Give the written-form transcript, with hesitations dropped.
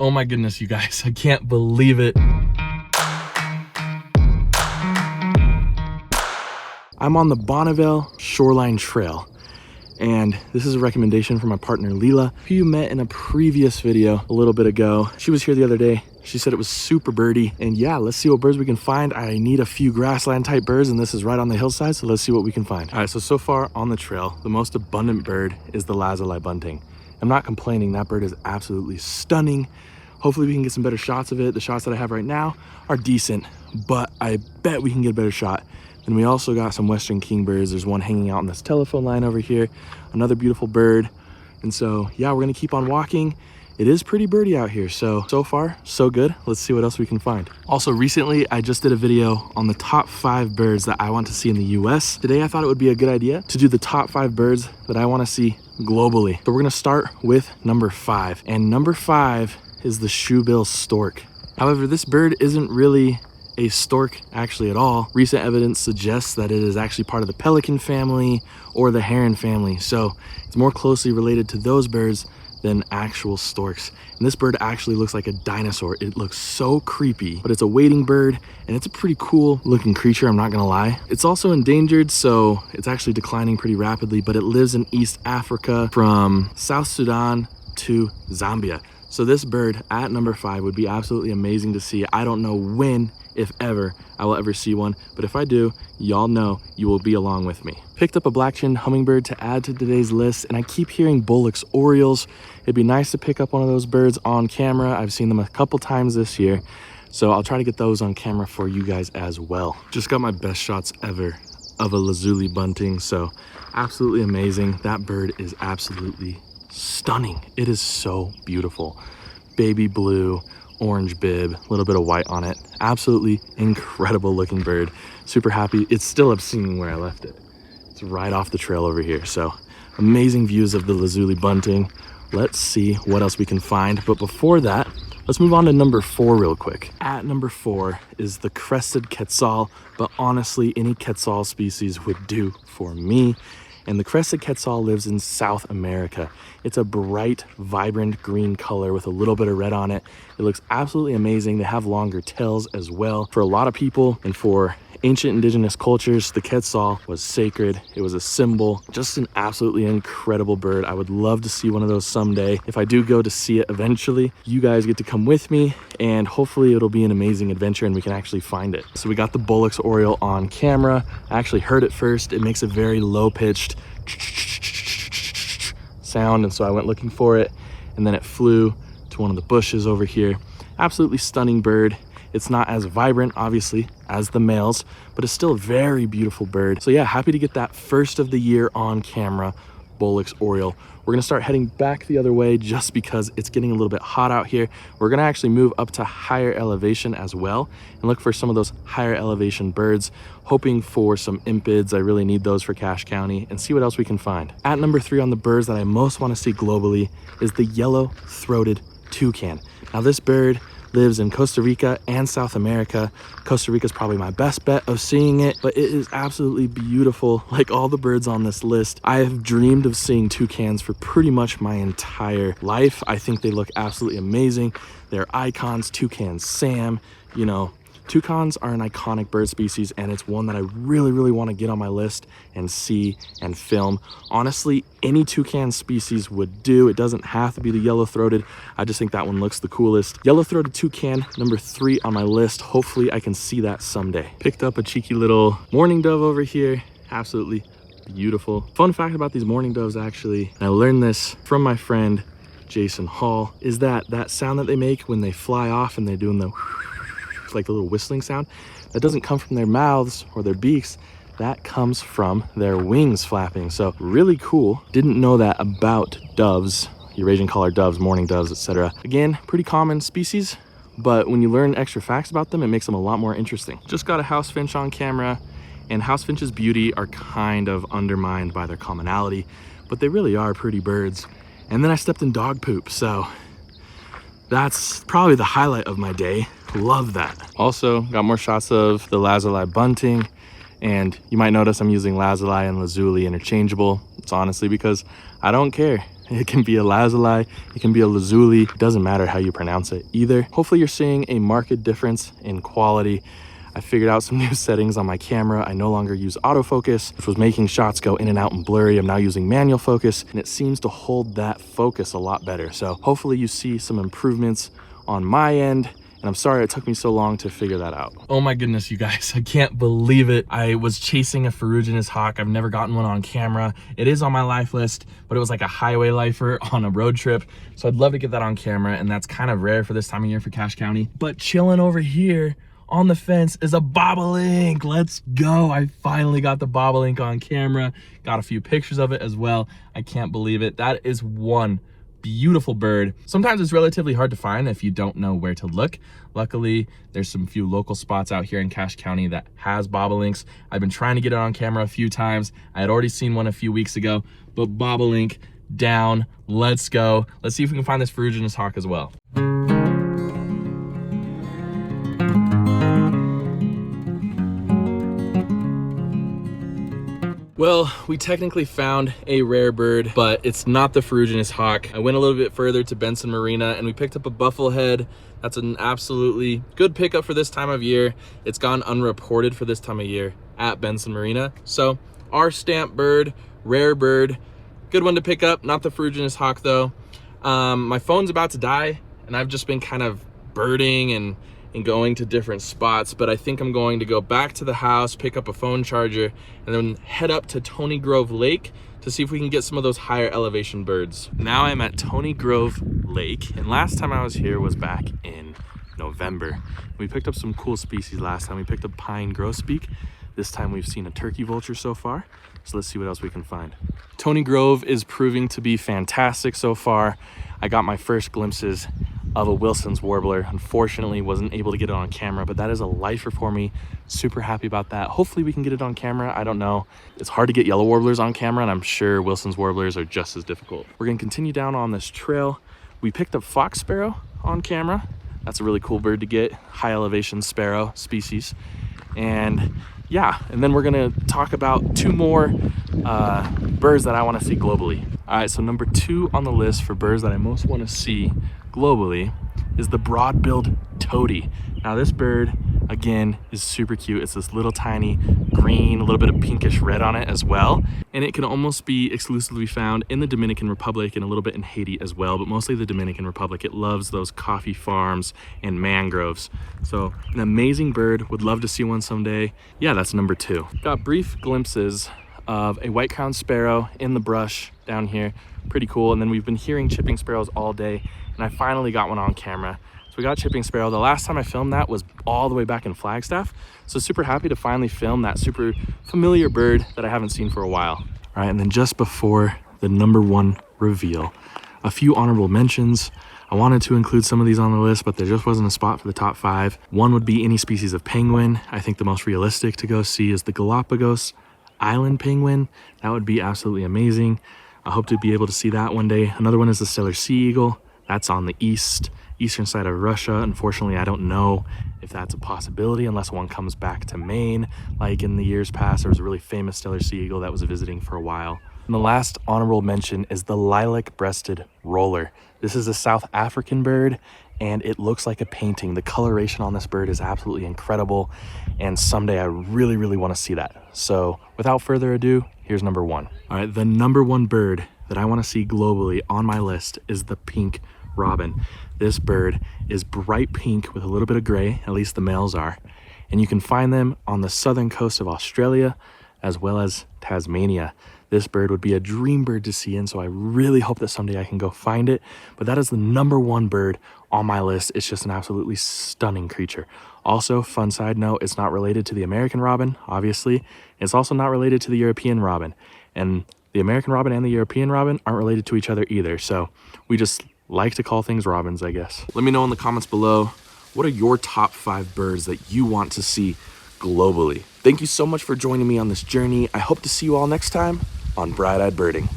Oh my goodness, you guys, I can't believe it. I'm on the Bonneville Shoreline Trail, and this is a recommendation from my partner Leela, who you met in a previous video a little bit ago. She was here the other day. She said it was super birdy, and yeah, let's see what birds we can find. I need a few grassland type birds, and this is right on the hillside, so let's see what we can find. All right, so far on the trail, the most abundant bird is the lazuli bunting. I'm not complaining, that bird is absolutely stunning. Hopefully we can get some better shots of it. The shots that I have right now are decent, but I bet we can get a better shot. And we also got some western kingbirds. There's one hanging out on this telephone line over here, another beautiful bird. And so yeah, we're gonna keep on walking. It is pretty birdy out here, so far so good. Let's see what else we can find. Also recently I just did a video on the top 5 birds that I want to see in the US. Today I thought it would be a good idea to do the top 5 birds that I want to see globally. So we're gonna start with number 5, and number 5 is the shoebill stork. However, this bird isn't really a stork actually at all. Recent evidence suggests that it is actually part of the pelican family or the heron family, so it's more closely related to those birds than actual storks. And this bird actually looks like a dinosaur. It looks so creepy, but it's a wading bird, and it's a pretty cool looking creature, I'm not gonna lie. It's also endangered, so it's actually declining pretty rapidly, but it lives in East Africa from South Sudan to Zambia. So this bird at number 5 would be absolutely amazing to see. I don't know when, if ever, I will ever see one, but if I do, y'all know you will be along with me. Picked up a black-chinned hummingbird to add to today's list, and I keep hearing Bullock's orioles. It'd be nice to pick up one of those birds on camera. I've seen them a couple times this year, so I'll try to get those on camera for you guys as well. Just got my best shots ever of a lazuli bunting, so absolutely amazing. That bird is absolutely stunning. It is so beautiful. Baby blue, orange bib, a little bit of white on it. Absolutely incredible looking bird. Super happy. It's still up seeing where I left it. It's right off the trail over here. So amazing views of the lazuli bunting. Let's see what else we can find. But before that, let's move on to number 4 real quick. At number 4 is the crested quetzal, but honestly, any quetzal species would do for me. And the crested quetzal lives in South America. It's a bright, vibrant green color with a little bit of red on it. It looks absolutely amazing. They have longer tails as well. For a lot of people and for ancient indigenous cultures, the quetzal was sacred. It was a symbol, just an absolutely incredible bird. I would love to see one of those someday. If I do go to see it eventually, you guys get to come with me, and hopefully it'll be an amazing adventure and we can actually find it. So we got the Bullock's oriole on camera. I actually heard it first. It makes a very low-pitched sound, and so I went looking for it, and then it flew to one of the bushes over here. Absolutely stunning bird. It's not as vibrant, obviously, as the males, but it's still a very beautiful bird. So yeah, happy to get that first of the year on camera, Bullock's oriole. We're gonna start heading back the other way just because it's getting a little bit hot out here. We're gonna actually move up to higher elevation as well and look for some of those higher elevation birds, hoping for some impids. I really need those for Cache County, and see what else we can find. At number 3 on the birds that I most wanna see globally is the yellow-throated toucan. Now this bird lives in Costa Rica and South America. Costa Rica is probably my best bet of seeing it, but it is absolutely beautiful. Like all the birds on this list, I have dreamed of seeing toucans for pretty much my entire life. I think they look absolutely amazing. They're icons. Toucan Sam, you know, toucans are an iconic bird species, and it's one that I really want to get on my list and see and film. Honestly, any toucan species would do. It doesn't have to be the yellow-throated. I just think that one looks the coolest. Yellow-throated toucan, number 3 on my list. Hopefully I can see that someday. Picked up a cheeky little mourning dove over here. Absolutely beautiful. Fun fact about these mourning doves, actually, and I learned this from my friend Jason Hall, is that sound that they make when they fly off and they're doing the like the little whistling sound, that doesn't come from their mouths or their beaks. That comes from their wings flapping. So really cool. Didn't know that about doves, Eurasian collared doves, mourning doves, etc. Again, pretty common species, but when you learn extra facts about them, it makes them a lot more interesting. Just got a house finch on camera, and house finch's beauty are kind of undermined by their commonality, but they really are pretty birds. And then I stepped in dog poop, so that's probably the highlight of my day. Love that. Also got more shots of the lazuli bunting, and you might notice I'm using lazuli and lazuli interchangeable. It's honestly because I don't care. It can be a lazuli, it can be a lazuli. It doesn't matter how you pronounce it either. Hopefully you're seeing a marked difference in quality. I figured out some new settings on my camera. I no longer use autofocus, which was making shots go in and out and blurry. I'm now using manual focus, and it seems to hold that focus a lot better. So hopefully you see some improvements on my end. And I'm sorry it took me so long to figure that out. Oh my goodness, you guys, I can't believe it. I was chasing a ferruginous hawk. I've never gotten one on camera. It is on my life list, but it was like a highway lifer on a road trip. So I'd love to get that on camera, and that's kind of rare for this time of year for Cache County. But chilling over here on the fence is a bobolink. Let's go. I finally got the bobolink on camera. Got a few pictures of it as well. I can't believe it. That is one beautiful bird. Sometimes it's relatively hard to find if you don't know where to look. Luckily, there's some few local spots out here in Cache County that has bobolinks. I've been trying to get it on camera a few times. I had already seen one a few weeks ago, but bobolink down. Let's go. Let's see if we can find this ferruginous hawk as well. Well, we technically found a rare bird, but it's not the ferruginous hawk. I went a little bit further to Benson Marina and we picked up a bufflehead. That's an absolutely good pickup for this time of year. It's gone unreported for this time of year at Benson Marina. So our stamp bird, rare bird, good one to pick up. Not the ferruginous hawk though. My phone's about to die and I've just been kind of birding and going to different spots, but I think I'm going to go back to the house, pick up a phone charger, and then head up to Tony Grove Lake to see if we can get some of those higher elevation birds. Now I'm at Tony Grove Lake, and last time I was here was back in November. We picked up some cool species last time. We picked up pine grosbeak. This time we've seen a turkey vulture so far, so let's see what else we can find. Tony Grove is proving to be fantastic so far. I got my first glimpses of a Wilson's warbler. Unfortunately, wasn't able to get it on camera, but that is a lifer for me. Super happy about that. Hopefully we can get it on camera. I don't know. It's hard to get yellow warblers on camera, and I'm sure Wilson's warblers are just as difficult. We're gonna continue down on this trail. We picked up fox sparrow on camera. That's a really cool bird to get, high elevation sparrow species. And yeah, and then we're gonna talk about two more birds that I wanna see globally. All right, so number 2 on the list for birds that I most wanna see globally is the broad-billed toady. Now this bird, again, is super cute. It's this little tiny green, a little bit of pinkish red on it as well. And it can almost be exclusively found in the Dominican Republic and a little bit in Haiti as well, but mostly the Dominican Republic. It loves those coffee farms and mangroves. So an amazing bird, would love to see one someday. Yeah, that's number 2. Got brief glimpses of a white-crowned sparrow in the brush down here. Pretty cool. And then we've been hearing chipping sparrows all day, and I finally got one on camera. So we got chipping sparrow. The last time I filmed that was all the way back in Flagstaff. So super happy to finally film that super familiar bird that I haven't seen for a while. All right, and then just before the number 1 reveal, a few honorable mentions. I wanted to include some of these on the list, but there just wasn't a spot for the top 5. One would be any species of penguin. I think the most realistic to go see is the Galapagos Island penguin. That would be absolutely amazing. I hope to be able to see that one day. Another one is the Steller sea eagle. That's on the eastern side of Russia. Unfortunately, I don't know if that's a possibility unless one comes back to Maine. Like in the years past, there was a really famous Steller sea eagle that was visiting for a while. And the last honorable mention is the lilac-breasted roller. This is a South African bird, and it looks like a painting. The coloration on this bird is absolutely incredible, and someday I really, really want to see that. So without further ado, here's number 1. All right, the number 1 bird that I want to see globally on my list is the pink robin. This bird is bright pink with a little bit of gray, at least the males are, and you can find them on the southern coast of Australia as well as Tasmania. This bird would be a dream bird to see, and so I really hope that someday I can go find it. But that is the number 1 bird on my list. It's just an absolutely stunning creature. Also, fun side note, it's not related to the American robin, obviously. It's also not related to the European robin. And the American robin and the European robin aren't related to each other either. So we just like to call things robins, I guess. Let me know in the comments below, what are your top 5 birds that you want to see globally? Thank you so much for joining me on this journey. I hope to see you all next time on Bright-Eyed Birding.